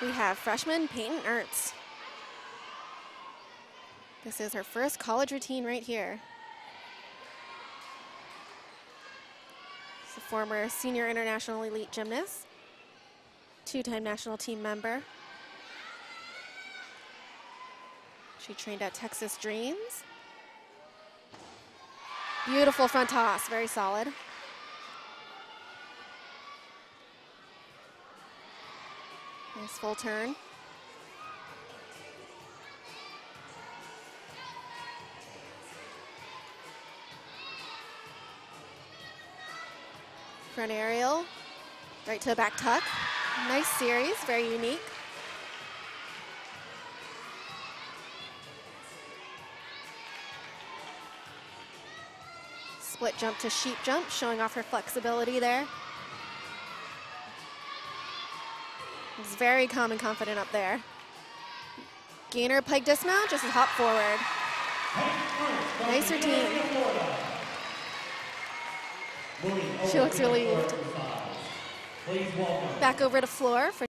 We have freshman Peyton Ertz. This is her first college routine right here. She's a former senior international elite gymnast, two-time national team member. She trained at Texas Dreams. Beautiful front toss, very solid. Nice full turn. Front aerial, right to the back tuck. Nice series, very unique. Split jump to sheep jump, showing off her flexibility there. It's very calm and confident up there. Gainer pike dismount, just a hop forward. Nice routine. She looks relieved. Back over to floor for